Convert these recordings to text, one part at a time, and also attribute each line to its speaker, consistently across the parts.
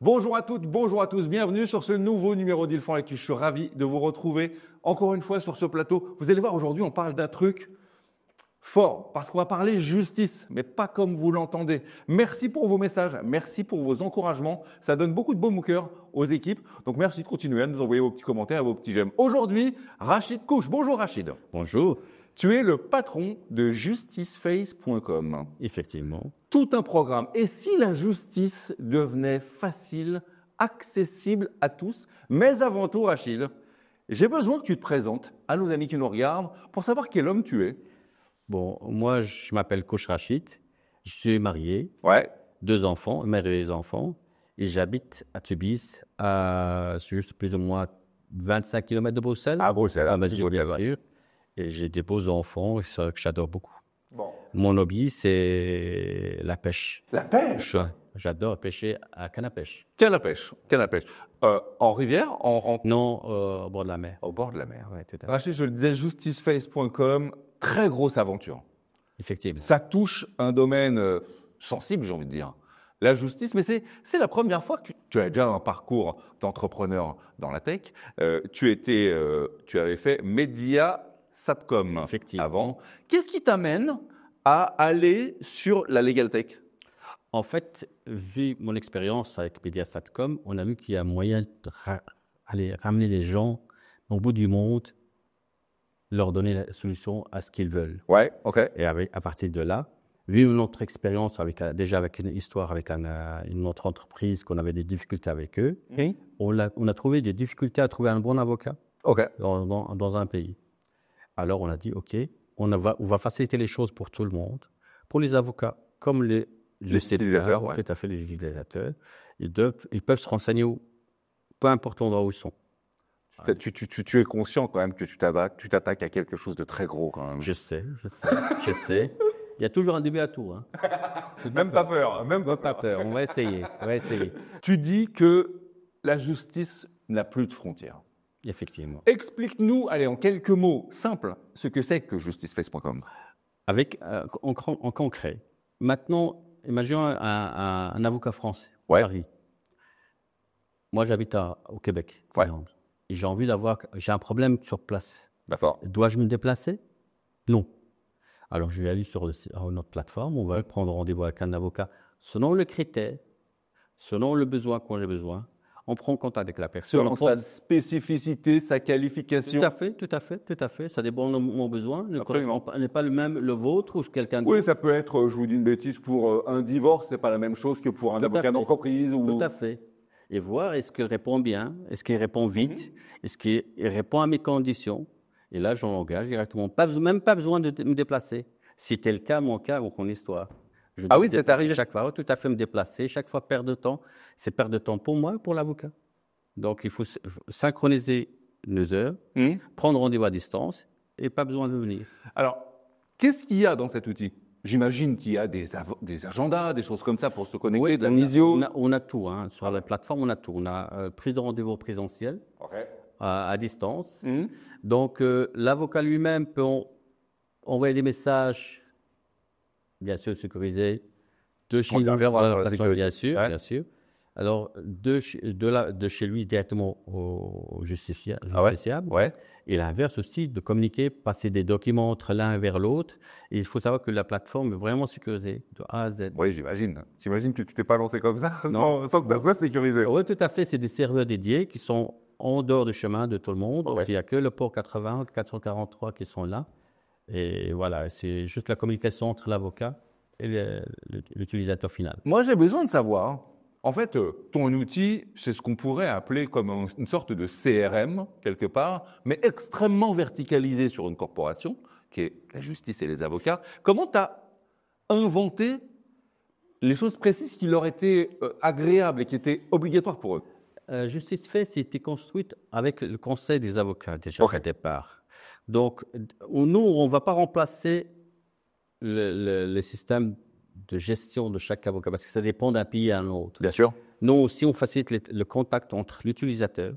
Speaker 1: Bonjour à toutes, bonjour à tous, bienvenue sur ce nouveau numéro d'Il faut Actu. Je suis ravi de vous retrouver encore une fois sur ce plateau. Vous allez voir, aujourd'hui, on parle d'un truc fort, parce qu'on va parler justice, mais pas comme vous l'entendez. Merci pour vos messages, merci pour vos encouragements. Ça donne beaucoup de baume au cœur aux équipes. Donc merci de continuer à nous envoyer vos petits commentaires, vos petits j'aime. Aujourd'hui, Rachid Kouch. Bonjour Rachid.
Speaker 2: Bonjour.
Speaker 1: Tu es le patron de justiceface.com.
Speaker 2: Effectivement.
Speaker 1: Tout un programme. Et si la justice devenait facile, accessible à tous? Mais avant tout, Rachid, j'ai besoin que tu te présentes à nos amis qui nous regardent pour savoir quel homme tu es.
Speaker 2: Bon, moi, je m'appelle Kouch Rachid. Je suis marié,
Speaker 1: Ouais.
Speaker 2: 2 enfants, mère et des enfants. Et j'habite à Tubize, à juste plus ou moins 25 km de Bruxelles.
Speaker 1: À Bruxelles,
Speaker 2: à
Speaker 1: joli,
Speaker 2: bien
Speaker 1: ouais.
Speaker 2: sûr. Et j'ai des beaux enfants, et ça que j'adore beaucoup.
Speaker 1: Bon.
Speaker 2: Mon hobby, c'est la pêche.
Speaker 1: La pêche.
Speaker 2: J'adore pêcher à canne à pêche.
Speaker 1: Canne à pêche. Canne à pêche. En rivière, en rentre.
Speaker 2: Non, au bord de la mer.
Speaker 1: Au bord de la mer.
Speaker 2: Ouais, tout à fait.
Speaker 1: Rachid, je le disais, justiceface.com, très grosse aventure.
Speaker 2: Effectivement.
Speaker 1: Ça touche un domaine sensible, j'ai envie de dire. La justice, mais c'est la première fois que tu as déjà un parcours d'entrepreneur dans la tech. Tu avais fait Média Satcom
Speaker 2: Effectivement.
Speaker 1: avant. Qu'est-ce qui t'amène à aller sur la Legal Tech?
Speaker 2: En fait, vu mon expérience avec Mediasatcom, on a vu qu'il y a moyen de aller ramener les gens au bout du monde, leur donner la solution à ce qu'ils veulent.
Speaker 1: Ouais, ok.
Speaker 2: Et à partir de là, vu notre expérience déjà avec une histoire avec une autre entreprise, qu'on avait des difficultés avec eux, on a trouvé des difficultés à trouver un bon avocat
Speaker 1: Ok.
Speaker 2: dans un pays. Alors on a dit, OK, on va faciliter les choses pour tout le monde, pour les avocats comme les
Speaker 1: utilisateurs, ouais.
Speaker 2: Tout à fait, les utilisateurs. Ils peuvent se renseigner peu importe l'endroit où ils sont.
Speaker 1: Tu es conscient quand même que tu t'attaques à quelque chose de très gros quand même.
Speaker 2: Je sais. Il y a toujours un début à tout. Hein.
Speaker 1: Même pas peur.
Speaker 2: Pas peur. On va essayer.
Speaker 1: Tu dis que la justice n'a plus de frontières.
Speaker 2: Effectivement.
Speaker 1: Explique-nous, allez, en quelques mots simples, ce que c'est que justiceface.com.
Speaker 2: Avec en concret. Maintenant, imaginons un avocat français,
Speaker 1: Ouais.
Speaker 2: Paris. Moi, j'habite au Québec, par exemple. Et j'ai un problème sur place.
Speaker 1: D'accord.
Speaker 2: Dois-je me déplacer? Non. Alors, je vais aller sur notre plateforme, on va prendre rendez-vous avec un avocat. Selon le critère, selon le besoin qu'on a besoin, on prend contact avec la personne.
Speaker 1: Selon sa spécificité, sa qualification.
Speaker 2: Tout à fait. Ça dépend de mon besoin.
Speaker 1: Absolument.
Speaker 2: N'est pas le même le vôtre ou quelqu'un d'autre.
Speaker 1: Oui, ça peut être, je vous dis une bêtise, pour un divorce, c'est pas la même chose que pour un avocat d'entreprise.
Speaker 2: Tout à fait. Et voir est-ce qu'il répond bien, est-ce qu'il répond vite, est-ce qu'il répond à mes conditions. Et là, j'en engage directement. Même pas besoin de me déplacer. Si c'était le cas, mon cas, ou mon histoire.
Speaker 1: Oui, c'est arrivé.
Speaker 2: Chaque fois, tout à fait me déplacer, chaque fois perdre de temps. C'est perdre de temps pour moi et pour l'avocat. Donc, il faut synchroniser nos heures, prendre rendez-vous à distance et pas besoin de venir.
Speaker 1: Alors, qu'est-ce qu'il y a dans cet outil? J'imagine qu'il y a des agendas, des choses comme ça pour se connecter, de la visio.
Speaker 2: On a tout. Hein. Sur la plateforme, on a tout. On a prise de rendez-vous présentiel, à distance. Donc, l'avocat lui-même peut envoyer des messages, bien sûr sécurisés, de chez lui vers la plateforme, bien sûr. Alors, de chez lui directement au justiciable. Et l'inverse aussi, de communiquer, passer des documents entre l'un vers l'autre. Et il faut savoir que la plateforme est vraiment sécurisée de A à Z.
Speaker 1: Oui, j'imagine. J'imagine que tu t'es pas lancé comme ça
Speaker 2: Non.
Speaker 1: sans que ça soit sécurisé.
Speaker 2: Oui, tout à fait. C'est des serveurs dédiés qui sont en dehors du chemin de tout le monde. Il n'y a que le port 80, 443 qui sont là. Et voilà, c'est juste la communication entre l'avocat et l'utilisateur final.
Speaker 1: Moi, j'ai besoin de savoir, en fait, ton outil, c'est ce qu'on pourrait appeler comme une sorte de CRM, quelque part, mais extrêmement verticalisé sur une corporation, qui est la justice et les avocats. Comment tu as inventé les choses précises qui leur étaient agréables et qui étaient obligatoires pour eux?
Speaker 2: Justiceface a été construite avec le conseil des avocats déjà au départ. Donc, nous, on ne va pas remplacer les systèmes de gestion de chaque avocat, parce que ça dépend d'un pays à un autre.
Speaker 1: Bien sûr.
Speaker 2: Nous aussi, on facilite le contact entre l'utilisateur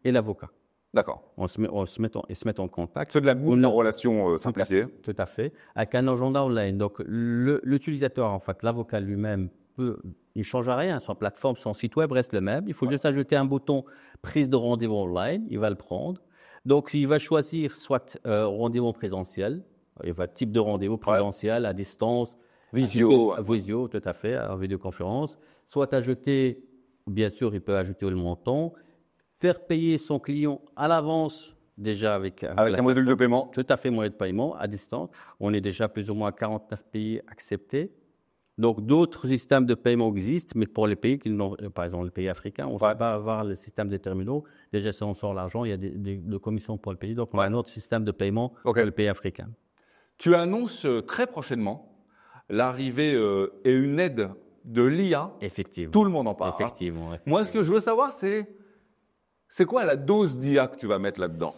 Speaker 2: et l'avocat.
Speaker 1: D'accord.
Speaker 2: Ils se mettent en contact.
Speaker 1: C'est de la mise en relation simplifiée.
Speaker 2: Tout à fait. Avec un agenda online. Donc, l'utilisateur, en fait, l'avocat lui-même, il ne change rien. Son plateforme, son site web reste le même. Il faut juste ajouter un bouton prise de rendez-vous online. Il va le prendre. Donc, il va choisir soit rendez-vous présentiel. Il va type de rendez-vous présentiel, à distance. Visio, tout à fait, en vidéoconférence. Soit ajouter, bien sûr, il peut ajouter le montant. Faire payer son client à l'avance, déjà avec
Speaker 1: un module de paiement.
Speaker 2: Tout à fait, moyen de paiement à distance. On est déjà plus ou moins à 49 pays acceptés. Donc, d'autres systèmes de paiement existent, mais pour les pays qui n'ont, par exemple, les pays africains, on ne va pas avoir le système des terminaux. Déjà, si on sort l'argent, il y a des commissions pour le pays. Donc, on a un autre système de paiement pour les pays africains.
Speaker 1: Tu annonces très prochainement l'arrivée et une aide de l'IA.
Speaker 2: Effectivement.
Speaker 1: Tout le monde en parle.
Speaker 2: Effectivement.
Speaker 1: Moi, ce que je veux savoir, c'est quoi la dose d'IA que tu vas mettre là-dedans?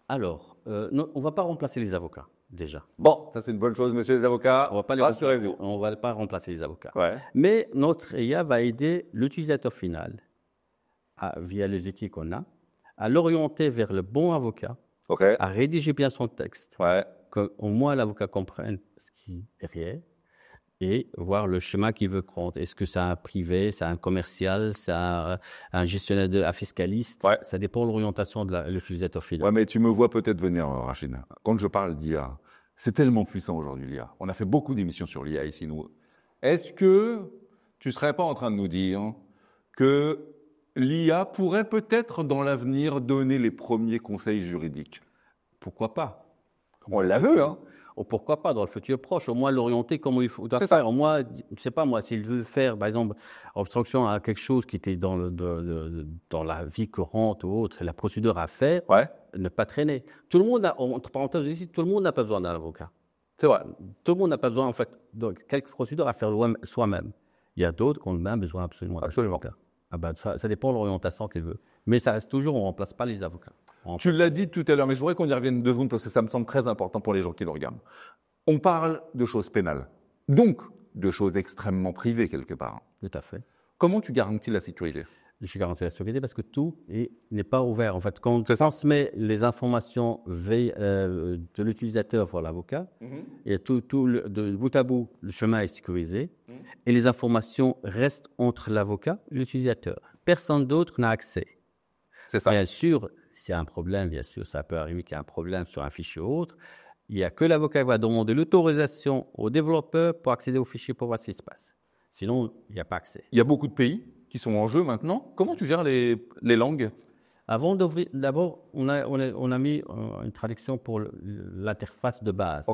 Speaker 2: Alors, non, on ne va pas remplacer les avocats, déjà.
Speaker 1: Bon, ça c'est une bonne chose, monsieur les avocats.
Speaker 2: Rassurez-vous. On ne va pas remplacer les avocats.
Speaker 1: Ouais.
Speaker 2: Mais notre IA va aider l'utilisateur final, via les outils qu'on a, à l'orienter vers le bon avocat, à rédiger bien son texte, qu'au moins l'avocat comprenne ce qui est derrière, et voir le chemin qu'il veut prendre. Est-ce que c'est un privé, c'est un commercial, c'est un gestionnaire, un fiscaliste? Ça dépend de l'orientation de l'utilisateur final.
Speaker 1: Ouais, mais tu me vois peut-être venir, Rachid. Quand je parle d'IA, c'est tellement puissant aujourd'hui, l'IA. On a fait beaucoup d'émissions sur l'IA ici, nous. Est-ce que tu ne serais pas en train de nous dire que l'IA pourrait peut-être, dans l'avenir, donner les premiers conseils juridiques?
Speaker 2: Pourquoi pas?
Speaker 1: On la veut, hein?
Speaker 2: Ou pourquoi pas dans le futur proche, au moins l'orienter comme il faut faire. Au moins, je ne sais pas moi, s'il veut faire, par exemple, obstruction à quelque chose qui était dans la vie courante ou autre, la procédure à faire, ne pas traîner. Tout le monde a, entre parenthèses ici, tout le monde n'a pas besoin d'un avocat.
Speaker 1: C'est vrai.
Speaker 2: Tout le monde n'a pas besoin, en fait, de quelques procédures à faire soi-même. Il y a d'autres qui ont même besoin absolument. Ça dépend de l'orientation qu'il veut. Mais ça reste toujours, on ne remplace pas les avocats.
Speaker 1: Tu l'as dit tout à l'heure, mais je voudrais qu'on y revienne 2 secondes parce que ça me semble très important pour les gens qui nous regardent. On parle de choses pénales, donc de choses extrêmement privées quelque part.
Speaker 2: Tout à fait.
Speaker 1: Comment tu garantis la sécurité?
Speaker 2: Je garantis la sécurité parce que tout n'est pas ouvert. En fait, quand on transmet les informations de l'utilisateur vers l'avocat, et de bout à bout, le chemin est sécurisé et les informations restent entre l'avocat et l'utilisateur. Personne d'autre n'a accès.
Speaker 1: C'est ça.
Speaker 2: Bien sûr, s'il y a un problème, bien sûr, ça peut arriver qu'il y ait un problème sur un fichier ou autre. Il n'y a que l'avocat qui va demander l'autorisation au développeur pour accéder au fichier pour voir ce qui se passe. Sinon, il n'y a pas accès.
Speaker 1: Il y a beaucoup de pays qui sont en jeu maintenant. Comment tu gères les langues?
Speaker 2: Avant d'ouvrir, d'abord, on a mis une traduction pour l'interface de base.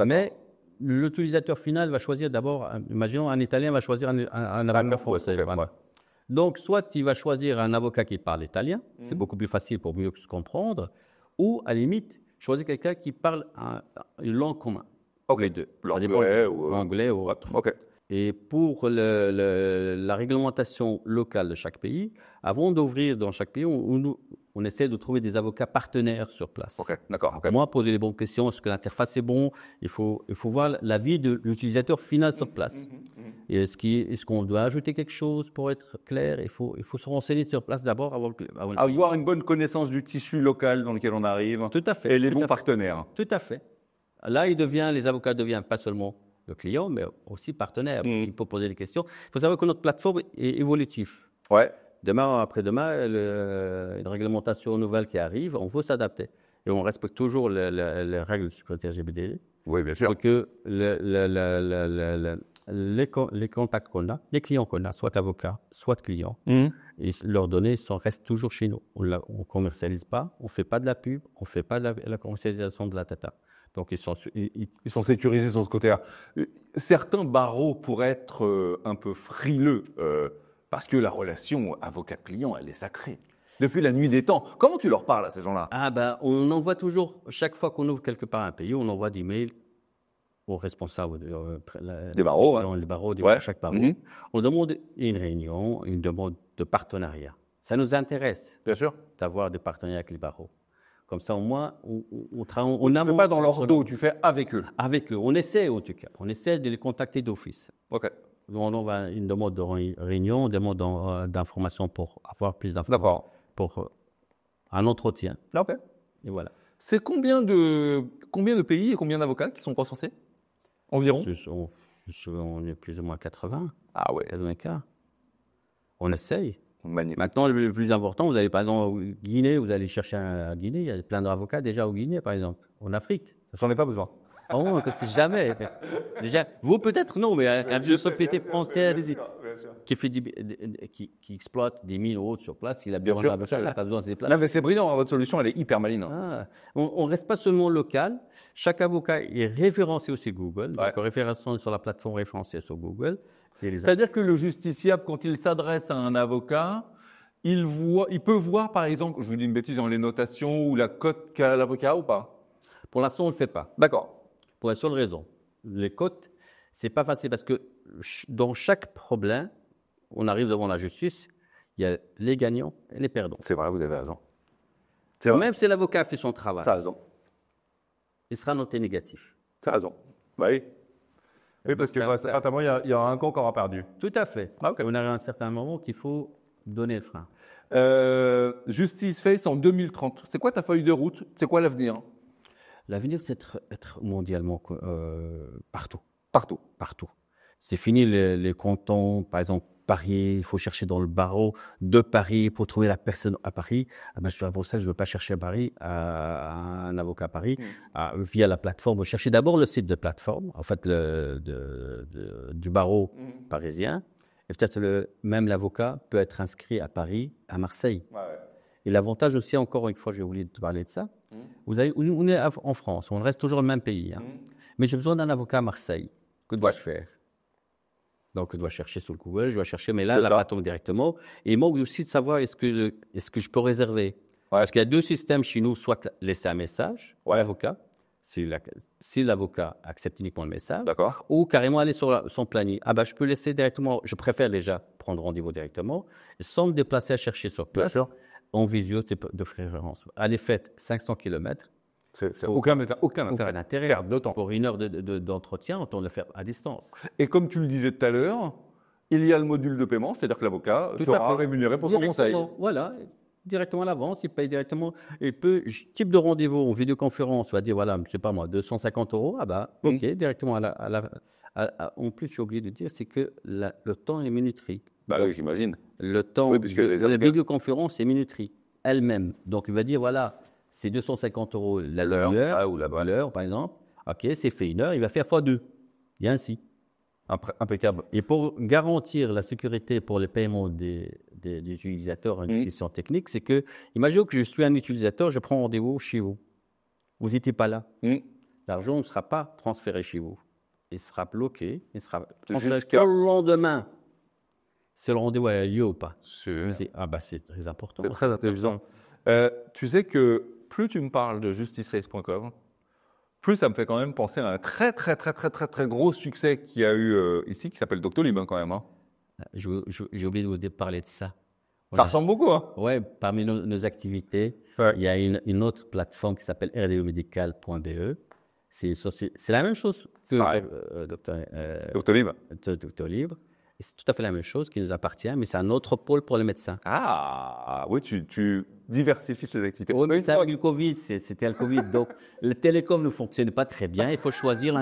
Speaker 2: Mais l'utilisateur final va choisir d'abord, imaginons un Italien va choisir un avocat français. Donc, soit il va choisir un avocat qui parle italien, c'est beaucoup plus facile pour mieux se comprendre, ou à la limite, choisir quelqu'un qui parle une langue commune.
Speaker 1: Les deux.
Speaker 2: L'anglais ou autre. Et pour la réglementation locale de chaque pays, avant d'ouvrir dans chaque pays, on essaie de trouver des avocats partenaires sur place.
Speaker 1: D'accord.
Speaker 2: Moi, poser les bonnes questions, est-ce que l'interface est bon? Il faut voir l'avis de l'utilisateur final sur place. Et est-ce qu'on doit ajouter quelque chose pour être clair? Il faut se renseigner sur place d'abord.
Speaker 1: Avoir une bonne connaissance du tissu local dans lequel on arrive.
Speaker 2: Tout à fait.
Speaker 1: Et les bons partenaires.
Speaker 2: Tout à fait. Là, les avocats deviennent pas seulement le client, mais aussi partenaire. Il peut poser des questions. Il faut savoir que notre plateforme est évolutive. Demain, après-demain, une réglementation nouvelle qui arrive, on veut s'adapter. Et on respecte toujours les règles du sécurité RGPD.
Speaker 1: Oui, bien sûr.
Speaker 2: Pour que les contacts qu'on a, les clients qu'on a, soit avocats, soit clients, et leurs données restent toujours chez nous. On ne commercialise pas, on ne fait pas de la pub, on ne fait pas de la commercialisation de la data. Donc, ils sont
Speaker 1: sécurisés sur ce côté-là. Certains barreaux pourraient être un peu frileux parce que la relation avocat-client, elle est sacrée. Depuis la nuit des temps. Comment tu leur parles à ces gens-là?
Speaker 2: On envoie toujours, chaque fois qu'on ouvre quelque part un pays, on envoie des mails aux responsables
Speaker 1: des barreaux.
Speaker 2: Les barreaux de chaque barreau. On demande une réunion, une demande de partenariat. Ça nous intéresse,
Speaker 1: bien sûr,
Speaker 2: d'avoir des partenariats avec les barreaux. Comme ça, au moins, on
Speaker 1: ne fais pas dans leur dos, tu fais avec eux.
Speaker 2: Avec eux. On essaie, en tout cas. On essaie de les contacter d'office.
Speaker 1: OK.
Speaker 2: On envoie une demande de réunion, une demande d'information pour avoir plus d'informations.
Speaker 1: D'accord.
Speaker 2: Pour un entretien.
Speaker 1: OK.
Speaker 2: Et voilà.
Speaker 1: C'est combien de pays et combien d'avocats qui sont recensés environ?
Speaker 2: On est plus ou moins 80.
Speaker 1: Ah ouais.
Speaker 2: 80 On essaye.
Speaker 1: Magnifique.
Speaker 2: Maintenant, le plus important, vous allez par exemple au Guinée, vous allez chercher un Guinée. Il y a plein d'avocats déjà au Guinée, par exemple, en Afrique.
Speaker 1: J'en ai pas besoin.
Speaker 2: Oh, que c'est jamais. Déjà, vous peut-être non, mais un vieux société française qui exploite des mines ou autres sur place, il a bien besoin de ça, il n'a pas besoin de se déplacer.
Speaker 1: Là, mais c'est brillant, hein, votre solution, elle est hyper maligne.
Speaker 2: On ne reste pas seulement local. Chaque avocat est référencé aussi Google. Donc, référencé sur la plateforme référencée sur Google.
Speaker 1: C'est-à-dire que le justiciable, quand il s'adresse à un avocat, il peut voir, par exemple, je vous dis une bêtise, dans les notations ou la cote qu'a l'avocat ou pas?
Speaker 2: Pour l'instant, on ne le fait pas.
Speaker 1: D'accord.
Speaker 2: Pour la seule raison. Les cotes, ce n'est pas facile parce que dans chaque problème, on arrive devant la justice, il y a les gagnants et les perdants.
Speaker 1: C'est vrai, vous avez raison.
Speaker 2: Même si l'avocat fait son travail,
Speaker 1: raison.
Speaker 2: Il sera noté négatif.
Speaker 1: Tu as raison. Oui. Oui, parce que certainement, il y aura un camp qui aura perdu.
Speaker 2: Tout à fait.
Speaker 1: Ah, okay.
Speaker 2: On arrive à un certain moment qu'il faut donner le frein.
Speaker 1: Justice Face en 2030. C'est quoi ta feuille de route? C'est quoi l'avenir?
Speaker 2: L'avenir, c'est être mondialement partout.
Speaker 1: Partout.
Speaker 2: C'est fini les cantons, par exemple, Paris, il faut chercher dans le barreau de Paris pour trouver la personne à Paris. Je suis avocat, je ne veux pas chercher à Paris, un avocat à Paris, via la plateforme. Chercher d'abord le site de plateforme, en fait, du barreau parisien. Et peut-être même l'avocat peut être inscrit à Paris, à Marseille. Ouais. Et l'avantage aussi, encore une fois, j'ai oublié de te parler de ça, on est en France, on reste toujours le même pays. Mais j'ai besoin d'un avocat à Marseille. Que dois-je faire? Donc, je dois chercher sur le Google, je dois chercher, mais là, la plateforme directement. Et il manque aussi de savoir est-ce que je peux réserver. Parce qu'il y a deux systèmes chez nous, soit laisser un message à l'avocat, si l'avocat accepte uniquement le message, ou carrément aller sur son planning. Je peux laisser directement, je préfère déjà prendre rendez-vous directement, sans me déplacer à chercher sur place. En visio de préférence. Allez, faites 500 km.
Speaker 1: C'est aucun intérêt.
Speaker 2: Perdre de temps. Pour une heure d'entretien, on le fait à distance.
Speaker 1: Et comme tu le disais tout à l'heure, il y a le module de paiement, c'est-à-dire que l'avocat sera rémunéré pour son conseil.
Speaker 2: Voilà, directement à l'avance, il paye directement. Type de rendez-vous en vidéoconférence, on va dire, voilà, je ne sais pas moi, 250 €. OK, directement en plus, j'ai oublié de dire, c'est que le temps est minuterie.
Speaker 1: Oui, j'imagine.
Speaker 2: Le temps de la vidéoconférence est minuterie elle-même. Donc, il va dire, voilà, c'est 250 € l'heure, par exemple. OK, c'est fait une heure, il va faire x2. Et ainsi.
Speaker 1: Impeccable.
Speaker 2: Et pour garantir la sécurité pour le paiement des utilisateurs, une question technique, c'est que, imaginez que je suis un utilisateur, je prends rendez-vous chez vous. Vous n'étiez pas là. L'argent ne sera pas transféré chez vous. Il sera bloqué, il sera transféré le lendemain. C'est le rendez-vous a lieu ou pas? C'est très important.
Speaker 1: C'est très intelligent. Tu sais que plus tu me parles de justiceface.com, plus ça me fait quand même penser à un très gros succès qu'il y a eu ici, qui s'appelle Doctolib quand même.
Speaker 2: J'ai oublié de vous parler de ça.
Speaker 1: Ça ressemble beaucoup.
Speaker 2: Oui, parmi nos activités, il y a une autre plateforme qui s'appelle rdemedical.be. C'est la même chose que
Speaker 1: Doctolib.
Speaker 2: Doctolib. Et c'est tout à fait la même chose qui nous appartient, mais c'est un autre pôle pour les médecins.
Speaker 1: Ah, oui, tu diversifies tes activités.
Speaker 2: Oui, mais c'est avec le Covid, c'était le Covid. Donc, le télécom ne fonctionne pas très bien. Il faut choisir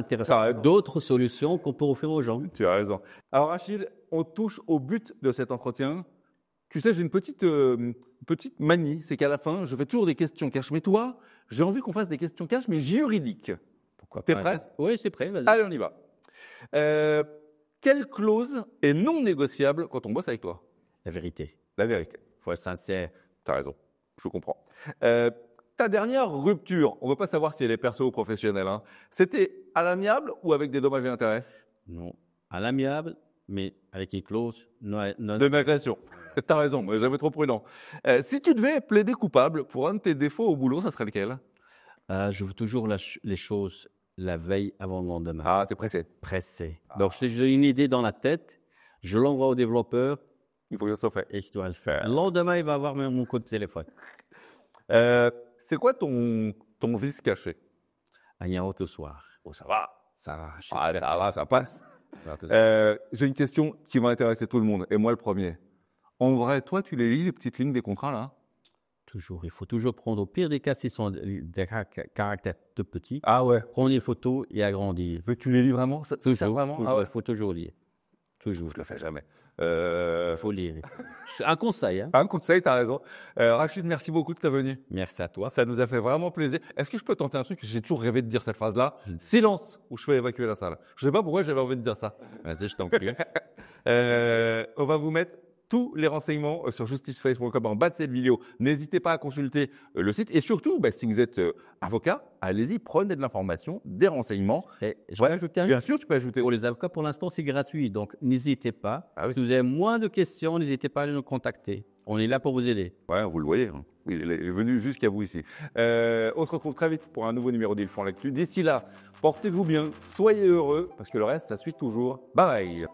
Speaker 2: d'autres solutions qu'on peut offrir aux gens.
Speaker 1: Tu as raison. Alors, Rachid, on touche au but de cet entretien. Tu sais, j'ai une petite manie, c'est qu'à la fin, je fais toujours des questions cash. Mais toi, j'ai envie qu'on fasse des questions cash, mais juridiques.
Speaker 2: Pourquoi pas?
Speaker 1: T'es prêt?
Speaker 2: Oui, je suis prêt, vas-y.
Speaker 1: Allez, on y va. Quelle clause est non négociable quand on bosse avec toi?
Speaker 2: La vérité.
Speaker 1: La vérité.
Speaker 2: Il faut être sincère.
Speaker 1: Tu as raison, je comprends. Ta dernière rupture, on ne veut pas savoir si elle est perso ou professionnelle, c'était à l'amiable ou avec des dommages et intérêts?
Speaker 2: Non, à l'amiable, mais avec une clause
Speaker 1: de agression. Tu as raison, mais j'avais trop prudent. Si tu devais plaider coupable pour un de tes défauts au boulot, ça serait lequel?
Speaker 2: Je veux toujours les choses la veille avant le lendemain.
Speaker 1: Ah, tu es pressé?
Speaker 2: Pressé. Donc, si j'ai une idée dans la tête, je l'envoie au développeur.
Speaker 1: Il faut que ça soit fait.
Speaker 2: Et je dois le faire. Le lendemain, il va avoir mon code de téléphone.
Speaker 1: c'est quoi ton vice caché?
Speaker 2: Un yaourt au soir.
Speaker 1: Oh, ça va.
Speaker 2: Ça va.
Speaker 1: Ça passe. J'ai une question qui va intéresser tout le monde, et moi le premier. En vrai, toi, tu les lis, les petites lignes des contrats, là?
Speaker 2: Toujours. Il faut toujours prendre, au pire des cas, s'ils sont des caractères tout petits,
Speaker 1: Ah ouais.
Speaker 2: prendre les photos et agrandir.
Speaker 1: Mais tu les lis vraiment? C'est ça, vraiment?
Speaker 2: Toujours.
Speaker 1: Ah ouais.
Speaker 2: Il faut toujours lire. Toujours.
Speaker 1: Je le fais jamais.
Speaker 2: Il faut lire. Un conseil. Hein.
Speaker 1: Un conseil, t'as raison. Rachid, merci beaucoup de ta venue.
Speaker 2: Merci à toi.
Speaker 1: Ça nous a fait vraiment plaisir. Est-ce que je peux tenter un truc? J'ai toujours rêvé de dire cette phrase-là. Silence, ou je fais évacuer la salle. Je sais pas pourquoi j'avais envie de dire ça.
Speaker 2: Vas-y, je t'en prie.
Speaker 1: On va vous mettre tous les renseignements sur justiceface.com en bas de cette vidéo. N'hésitez pas à consulter le site. Et surtout, si vous êtes avocat, allez-y, prenez de l'information, des renseignements.
Speaker 2: Et je peux ajouter un...
Speaker 1: Bien sûr, tu peux ajouter.
Speaker 2: Pour les avocats, pour l'instant, c'est gratuit. Donc, n'hésitez pas. Si vous avez moins de questions, n'hésitez pas à nous contacter. On est là pour vous aider.
Speaker 1: Ouais, vous le voyez. Hein. Il est venu jusqu'à vous ici. On se retrouve très vite pour un nouveau numéro d'Ils font l'actu. D'ici là, portez-vous bien, soyez heureux, parce que le reste, ça suit toujours. Bye bye.